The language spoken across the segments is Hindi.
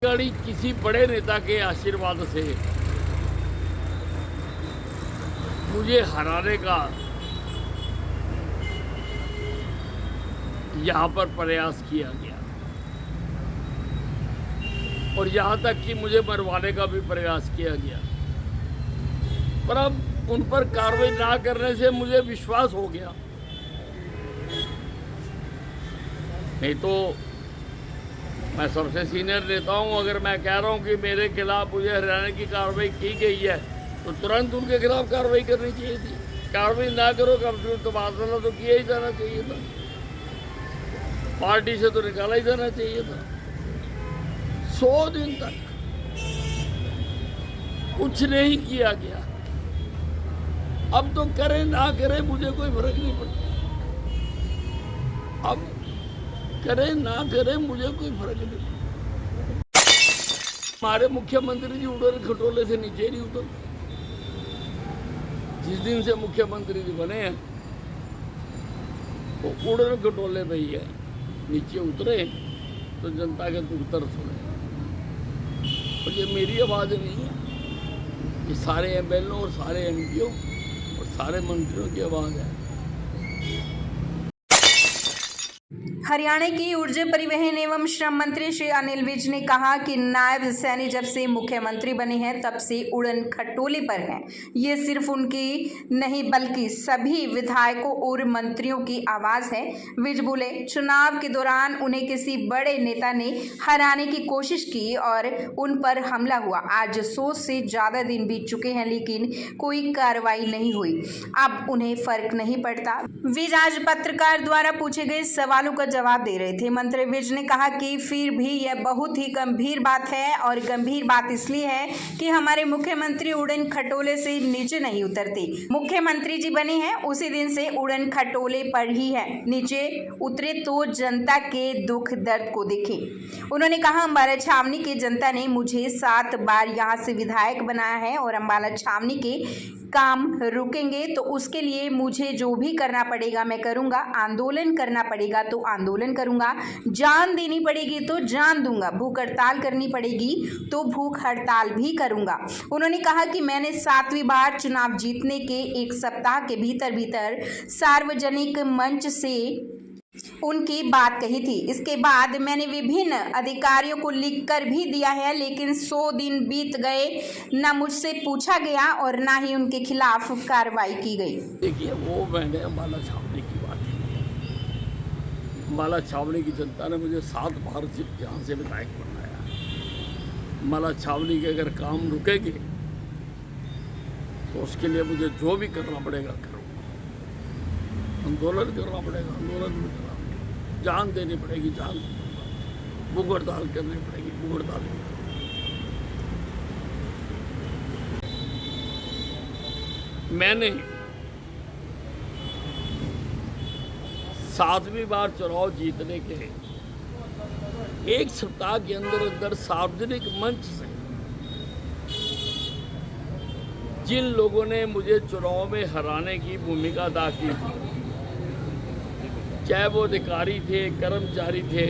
गाड़ी किसी बड़े नेता के आशीर्वाद से मुझे हराने का यहाँ पर प्रयास किया गया और यहाँ तक कि मुझे मरवाने का भी प्रयास किया गया, पर अब उन पर कार्रवाई ना करने से मुझे विश्वास हो गया। नहीं तो मैं सबसे सीनियर नेता हूँ, अगर मैं कह रहा हूँ कि मेरे खिलाफ मुझे हराने की कार्रवाई की गई है तो तुरंत उनके खिलाफ कार्रवाई करनी चाहिए थी। कार्रवाई ना करो कब तो बादल तो किया ही जाना चाहिए था, पार्टी से तो निकाला ही जाना चाहिए था। 100 दिन तक कुछ नहीं किया गया। अब तो करे ना करे मुझे कोई फर्क नहीं पड़ता, अब करे ना करे मुझे कोई फर्क नहीं पड़ता। हमारे मुख्यमंत्री जी उड़न खटोले से नीचे नहीं उतर। जिस दिन से मुख्यमंत्री जी बने हैं वो उड़न खटोले पे ही है, नीचे उतरे तो जनता के दुख दर्द सुने। और ये मेरी आवाज़ नहीं है, ये सारे एमएलए और सारे एमपीओ और सारे मंत्रियों की आवाज़ है। हरियाणा के ऊर्जा परिवहन एवं श्रम मंत्री श्री अनिल विज ने कहा कि नायब सैनी जब से मुख्यमंत्री बने हैं तब से उड़न खटोले पर हैं। ये सिर्फ उनकी नहीं बल्कि सभी विधायकों और मंत्रियों की आवाज है। विज बोले, चुनाव के दौरान उन्हें किसी बड़े नेता ने हराने की कोशिश की और उन पर हमला हुआ। आज 100 से ज्यादा दिन बीत चुके हैं लेकिन कोई कार्रवाई नहीं हुई। अब उन्हें फर्क नहीं पड़ता। विज आज पत्रकार द्वारा पूछे गए सवालों का जवाब दे रहे थे। मंत्री विज ने कहा कि फिर भी यह बहुत ही गंभीर बात है और गंभीर बात इसलिए है कि हमारे मुख्यमंत्री उड़न खटोले से नीचे नहीं उतरते। मुख्यमंत्री जी बने हैं उसी दिन से उड़न खटोले पर ही है, नीचे उतरे तो जनता के दुख दर्द को देखें। उन्होंने कहा, अम्बाला छावनी की जनता ने मुझे 7 बार यहाँ से विधायक बनाया है और अम्बाला छावनी के काम रुकेंगे तो उसके लिए मुझे जो भी करना पड़ेगा मैं करूंगा। आंदोलन करना पड़ेगा तो आंदोलन करूंगा, जान देनी पड़ेगी तो जान दूंगा, भूख हड़ताल करनी पड़ेगी तो भूख हड़ताल भी करूंगा। उन्होंने कहा कि मैंने 7वीं बार चुनाव जीतने के 1 सप्ताह के भीतर सार्वजनिक मंच से उनकी बात कही थी। इसके बाद मैंने विभिन्न अधिकारियों को लिखकर भी दिया है, लेकिन 100 दिन बीत गए, न मुझसे पूछा गया और ना ही उनके खिलाफ कार्रवाई की गई। देखिए, वो मैंने अम्बाला छावनी की बात की। अम्बाला छावनी की जनता ने मुझे 7 बार यहाँ से विधायक बनाया। अम्बाला छावनी के अगर काम रुकेंगे तो उसके लिए मुझे जो भी करना पड़ेगा करूँगा, आंदोलन करना पड़ेगा आंदोलन भी करूँगा, जान देनी पड़ेगी जान दूंगा, भूख हड़ताल करनी पड़ेगी भूख हड़ताल भी करूँगा। मैंने 7वीं बार चुनाव जीतने के 1 सप्ताह के अंदर सार्वजनिक मंच से जिन लोगों ने मुझे चुनाव में हराने की भूमिका अदा की थी, चाहे वो अधिकारी थे, कर्मचारी थे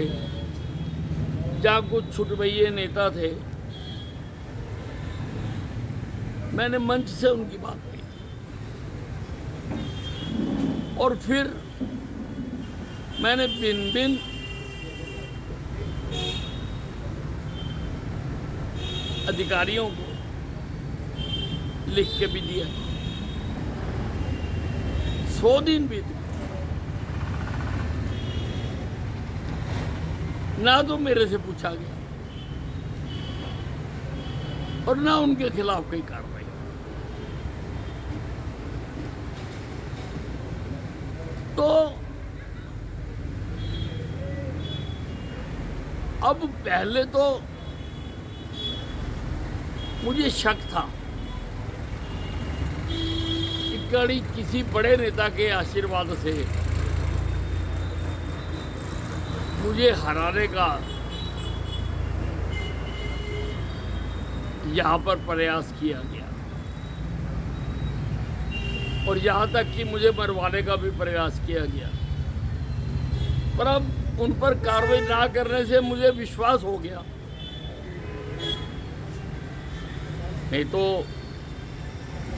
या कुछ छुटभइये नेता थे, मैंने मंच से उनकी बात की और फिर मैंने भिन्न अधिकारियों को लिख के भी दिया। 100 दिन बीत गए, ना तो मेरे से पूछा गया और ना उनके खिलाफ कोई कार्रवाई। तो अब पहले तो मुझे शक था कि गाड़ी किसी बड़े नेता के आशीर्वाद से मुझे हराने का यहाँ पर प्रयास किया गया और यहाँ तक कि मुझे मरवाने का भी प्रयास किया गया, पर अब उन पर कार्रवाई ना करने से मुझे विश्वास हो गया नहीं तो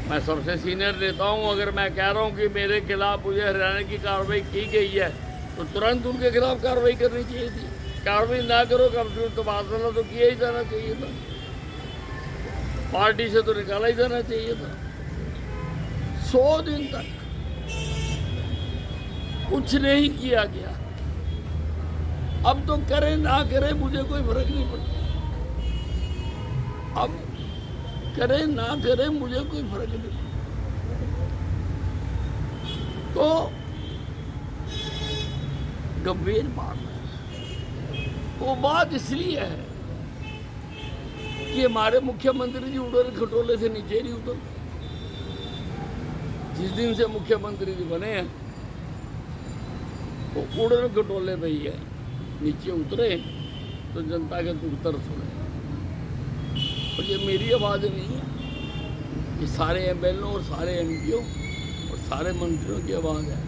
मैं सबसे सीनियर नेता हूँ। अगर मैं कह रहा हूँ कि मेरे खिलाफ मुझे हरियाणा की कार्रवाई की गई है तो तुरंत उनके खिलाफ कार्रवाई करनी चाहिए थी। कार्रवाई ना करो कम से कम तबादला तो किया ही जाना चाहिए था, पार्टी से तो निकाला ही जाना चाहिए था। 100 दिन तक कुछ नहीं किया गया। अब तो करे ना करे मुझे कोई फर्क नहीं पड़ता। अब करे ना करे मुझे कोई फर्क नहीं पड़ता। तो गंभीर बात है। वो बात इसलिए है कि हमारे मुख्यमंत्री जी उड़न खटोले से नीचे नहीं उतर। जिस दिन से मुख्यमंत्री जी बने हैं वो उड़न खटोले पे ही है, नीचे उतरे तो जनता के दुख दर्द सुने। और ये मेरी आवाज़ नहीं है, ये सारे एमएलए और सारे एमपीओ और सारे मंत्रियों की आवाज़ है।